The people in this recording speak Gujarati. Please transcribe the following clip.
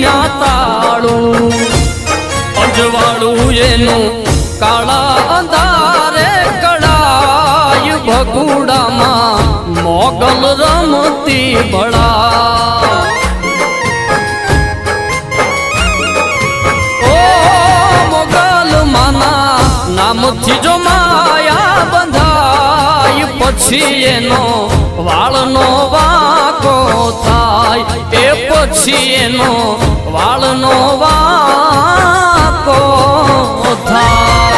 ના તાળું અજવાળું એનું કાળા અંધારે કળાય ભગુડામાં મોગલ રમતી ભળા ઓ મોગલ માના નામથી જો માયા બંધાય પછી એનો વાળનો વાકો થાય એ પછી એનો વાળનો વાકો થાય